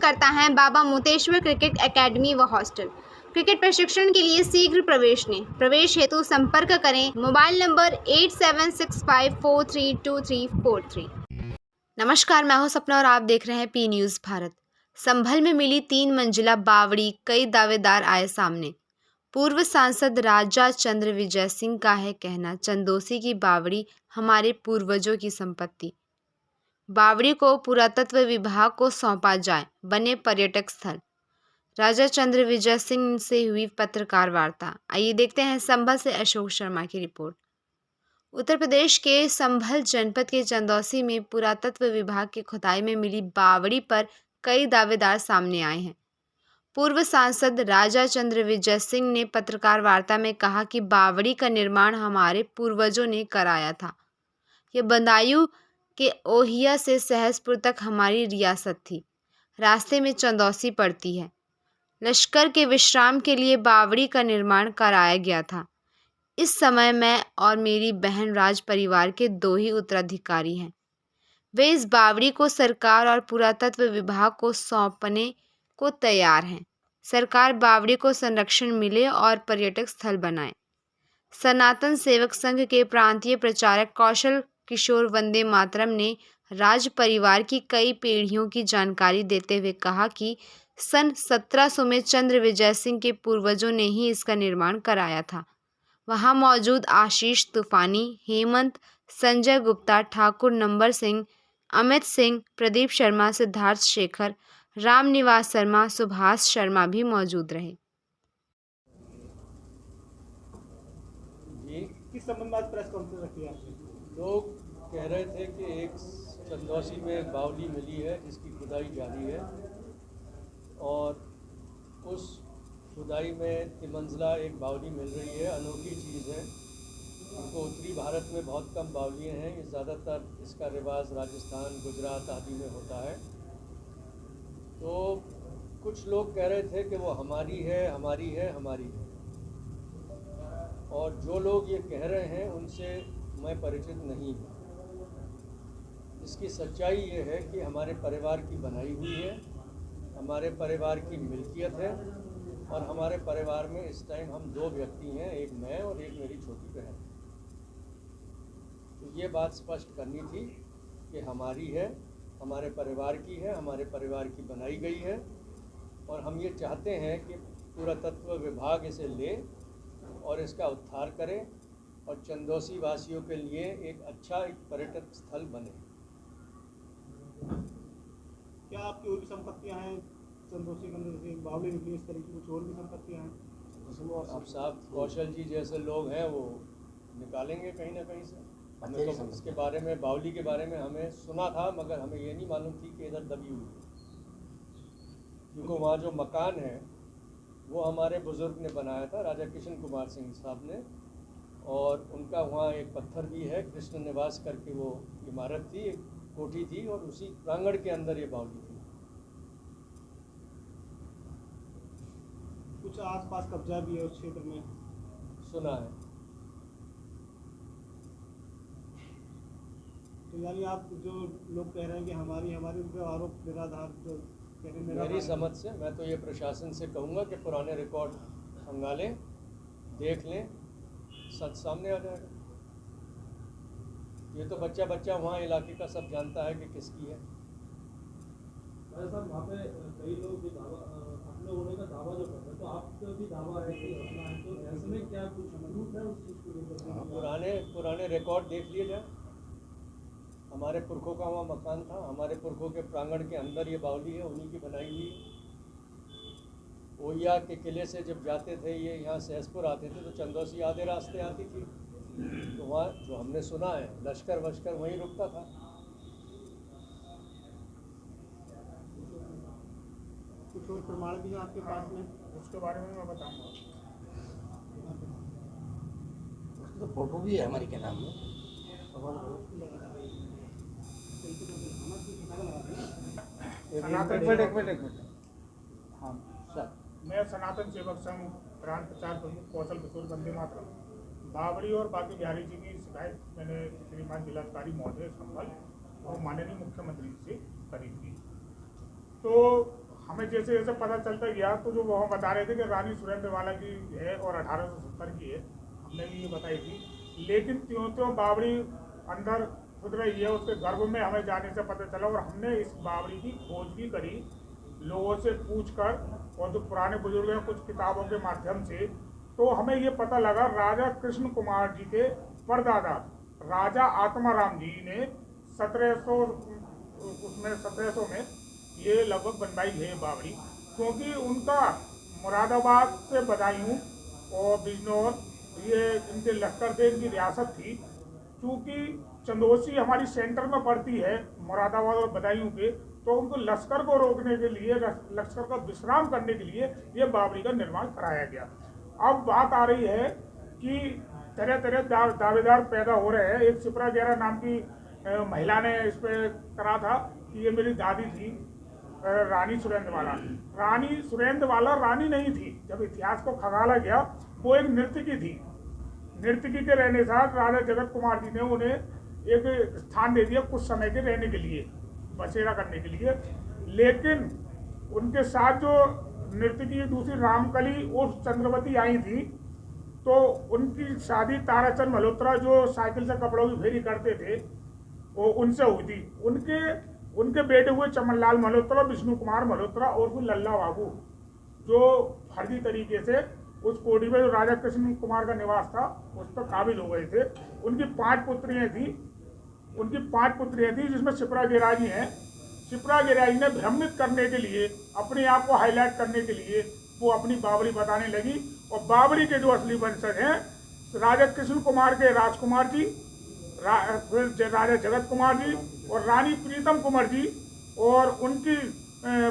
करता है बाबा मोतेश्वर cricket academy व हॉस्टल। क्रिकेट प्रशिक्षण के लिए शीघ्र प्रवेश लें। प्रवेश हेतु संपर्क करें मोबाइल नंबर 8765432343। नमस्कार, मैं हूं सपना और आप देख रहे हैं पी न्यूज़ भारत। संभल में मिली 3 मंजिला बावड़ी, कई दावेदार आए सामने। पूर्व सांसद राजा चंद्र विजय सिंह का है कहना, चंदोसी की बावड़ी हमारे पूर्वजों की संपत्ति। बावड़ी को पुरातत्व विभाग को सौंपा जाए, बने पर्यटक स्थल। राजा चंद्र विजय सिंह से हुई पत्रकार वार्ता। आइए देखते हैं संभल से अशोक शर्मा की रिपोर्ट। उत्तर प्रदेश के संभल जनपद के चंदौसी में पुरातत्व विभाग की खुदाई में मिली बावड़ी पर कई दावेदार सामने आए हैं। पूर्व सांसद राजा चंद्र विजय सिंह ने पत्रकार वार्ता में कहा कि बावड़ी का निर्माण हमारे पूर्वजों ने कराया था। यह बदायूं के ओहिया से सहसपुर तक हमारी रियासत थी। रास्ते में चंदौसी पड़ती है। लश्कर के विश्राम के लिए बावड़ी का निर्माण कराया गया था। इस समय मैं और मेरी बहन राज परिवार के 2 ही उत्तराधिकारी हैं। वे इस बावड़ी को सरकार और पुरातत्व विभाग को सौंपने को तैयार हैं। सरकार बावड़ी को संरक्षण मिले और पर्यटक स्थल बनाए। सनातन सेवक संघ के प्रांतीय प्रचारक कौशल किशोर वंदे मातरम ने राज परिवार की कई पीढ़ियों की जानकारी देते हुए कहा कि सन 1700 में चंद्र विजय सिंह के पूर्वजों ने ही इसका निर्माण कराया था। वहां मौजूद आशीष तूफानी, हेमंत, संजय गुप्ता, ठाकुर नंबर सिंह, अमित सिंह, प्रदीप शर्मा, सिद्धार्थ शेखर, रामनिवास शर्मा, सुभाष शर्मा भी मौजूद रहे। किस संबंध में प्रेस कॉन्फ्रेंस रखी आपने? लोग कह रहे थे कि एक चंदौसी में एक बावली मिली है जिसकी खुदाई जारी है और उस खुदाई में तिमंजिला एक बावली मिल रही है। अनोखी चीज़ है। इनको उत्तरी भारत में बहुत कम बावलियाँ हैं। ये ज़्यादातर इसका रिवाज राजस्थान, गुजरात आदि में होता है। तो कुछ लोग कह रहे थे कि वो हमारी है, हमारी है, हमारी है। और जो लोग ये कह रहे हैं उनसे मैं परिचित नहीं हूँ। इसकी सच्चाई ये है कि हमारे परिवार की बनाई हुई है, हमारे परिवार की मिल्कियत है और हमारे परिवार में इस टाइम हम 2 व्यक्ति हैं, एक मैं और एक मेरी छोटी बहन। तो ये बात स्पष्ट करनी थी कि हमारी है, हमारे परिवार की है, हमारे परिवार की बनाई गई है और हम ये चाहते हैं कि पुरातत्व विभाग इसे ले और इसका उद्धार करें और चंदौसी वासियों के लिए एक अच्छा पर्यटक स्थल बने। क्या आपकी और भी संपत्तियां हैं चंदौसी के अंदर, जैसे बावली निकली, इस तरीके की कुछ और भी संपत्तियां हैं? अब साहब कौशल जी जैसे लोग हैं वो निकालेंगे कहीं ना कहीं से। हमें तो इसके बारे में, बावली के बारे में हमें सुना था, मगर हमें ये नहीं मालूम थी कि इधर दबी हुई है। क्योंकि वहाँ जो मकान है वो हमारे बुज़ुर्ग ने बनाया था, राजा किशन कुमार सिंह साहब ने, और उनका वहाँ एक पत्थर भी है, कृष्ण निवास करके वो इमारत थी, एक कोठी थी और उसी प्रांगण के अंदर ये बावली थी। कुछ आसपास कब्जा भी है उस क्षेत्र में, सुना है। तो यानी आप जो लोग कह रहे हैं कि हमारी हमारी, उनके आरोप निराधार जो कह रहे हैं। मेरी समझ से मैं तो ये प्रशासन से कहूँगा कि पुराने रिकॉर्ड खंगालें, देख लें, सच सामने आ जाएगा। ये तो बच्चा बच्चा वहाँ इलाके का सब जानता है कि किसकी है। साहब वहाँ पे कई लोग दावा अपने होने का दावा जो करते हैं, तो आपका भी दावा है कि अपना है, तो ऐसे में क्या कुछ प्रूफ है उस चीज़ को लेकर? पुराने रिकॉर्ड देख लिए जाए। हमारे पुरखों का वहाँ मकान था, हमारे पुरखों के प्रांगण के अंदर ये बावली है, उन्हीं की बनाई हुई। ओहिया के किले से जब जाते थे ये यहाँ सहसपुर आते थे तो चंदौसी आधे रास्ते आती थी। तो वहाँ जो हमने सुना है लश्कर वश्कर वहीं रुकता था। कुछ और प्रमाण भी है आपके पास में? उसके बारे में मैं बताऊंगा। उसकी तो फोटो भी है हमारी के नाम में। सनातन हाँ सर, मैं सनातन सेवक संघ प्रांत प्रचार प्रमुख कौशल किशोर वंदे मातरम। बावड़ी और बाकी बिहारी जी की शिकायत मैंने श्रीमान जिलाधिकारी महोदय संभल और माननीय मुख्यमंत्री से करी थी। तो हमें जैसे जैसे पता चलता गया तो जो वो हम बता रहे थे कि रानी सुरेंद्रवाला की है और 1870 की है, हमने भी ये बताई थी। लेकिन त्यों त्यों बावड़ी अंदर खुद रही है, उसके गर्भ में हमें जाने से पता चला और हमने इस बावड़ी की खोज भी करी लोगों से पूछकर और जो पुराने बुजुर्ग हैं कुछ किताबों के माध्यम से। तो हमें ये पता लगा राजा कृष्ण कुमार जी के परदादा राजा आत्माराम जी ने 1700 में ये लगभग बनवाई है बावड़ी, क्योंकि उनका मुरादाबाद से बदायूं और बिजनौर ये इनके लश्कर से इनकी रियासत थी। क्योंकि चंदोसी हमारी सेंटर में पड़ती है मुरादाबाद और बदायूं के, तो उनको लश्कर को रोकने के लिए, लश्कर का विश्राम करने के लिए ये बावड़ी का निर्माण कराया गया। अब बात आ रही है कि तरह तरह दावेदार पैदा हो रहे हैं। एक शिप्रा गेरा नाम की महिला ने इस पर करा था कि ये मेरी दादी थी रानी सुरेंद्रवाला। रानी सुरेंद्रवाला रानी नहीं थी, जब इतिहास को खंगाला गया वो एक नर्तकी थी। नर्तकी के रहने साथ राजा जगत कुमार जी ने उन्हें एक स्थान दे दिया कुछ समय के रहने के लिए, बसेरा करने के लिए। लेकिन उनके साथ जो नर्तकी दूसरी रामकली और चंद्रवती आई थी, तो उनकी शादी ताराचंद मल्होत्रा जो साइकिल से कपड़ों की फेरी करते थे वो उनसे हुई थी। उनके बेटे हुए चमनलाल मल्होत्रा, विष्णु कुमार मल्होत्रा और फिर लल्ला बाबू, जो फर्जी तरीके से उस कोठी में जो राजा कृष्ण कुमार का निवास था उस पर काबिज हो गए थे। उनकी 5 पुत्रियां थी जिसमें शिप्रा गेराजी हैं। शिप्रा गेराजी ने भ्रमित करने के लिए, अपने आप को हाईलाइट करने के लिए वो अपनी बावड़ी बताने लगी। और बावड़ी के जो असली वंशज हैं राजा कृष्ण कुमार के राजकुमार जी, फिर राजा जगत कुमार जी और रानी प्रीतम कुमार जी और उनकी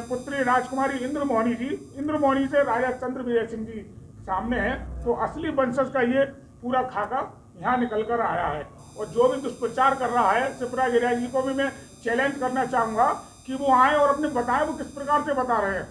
पुत्री राजकुमारी इंद्रमोहनी से राजा चंद्र विजय सिंह जी सामने है। तो असली वंशज का ये पूरा खाका यहाँ निकल कर आया है। और जो भी दुष्प्रचार कर रहा है शिप्रा गेरा जी को भी मैं चैलेंज करना चाहूँगा कि वो आए और अपने बताएं वो किस प्रकार से बता रहे हैं।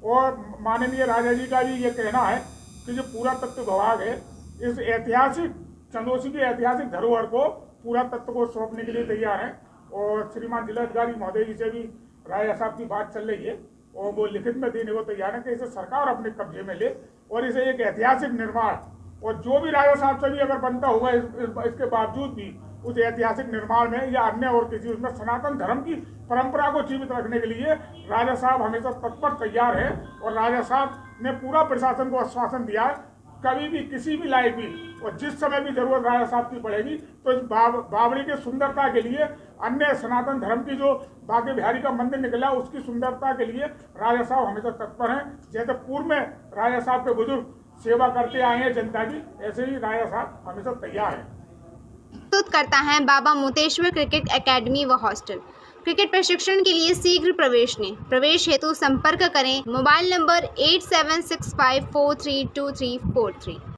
और माननीय राजा जी का भी ये कहना है कि जो पूरा तत्व विभाग है इस ऐतिहासिक चंदोसी की ऐतिहासिक धरोहर को पूरा तत्व को सौंपने के लिए तैयार है। और श्रीमान जिलाधिकारी महोदय जी से भी राजा साहब की बात चल रही है और वो लिखित में देने को तैयार है कि इसे सरकार अपने कब्जे में ले और इसे एक ऐतिहासिक निर्माण, और जो भी राजा साहब से भी अगर बनता होगा इसके बावजूद भी उस ऐतिहासिक निर्माण में या अन्य और किसी उसमें सनातन धर्म की परंपरा को जीवित रखने के लिए राजा साहब हमेशा तत्पर तैयार है। और राजा साहब ने पूरा प्रशासन को आश्वासन दिया है कभी भी किसी भी लायक भी और जिस समय भी जरूरत राजा साहब की पड़ेगी तो इस बावड़ी की सुंदरता के लिए, अन्य सनातन धर्म की जो बांके बिहारी का मंदिर निकला उसकी सुंदरता के लिए राजा साहब हमेशा तत्पर हैं। जैसे पूर्व में राजा साहब के बुजुर्ग सेवा करते आए हैं जनता की, ऐसे ही राजा साहब हमेशा तैयार हैं। प्रस्तुत करता है बाबा मोतेश्वर क्रिकेट एकेडमी व हॉस्टल। क्रिकेट प्रशिक्षण के लिए शीघ्र प्रवेश लें। प्रवेश हेतु संपर्क करें मोबाइल नंबर 8765432343।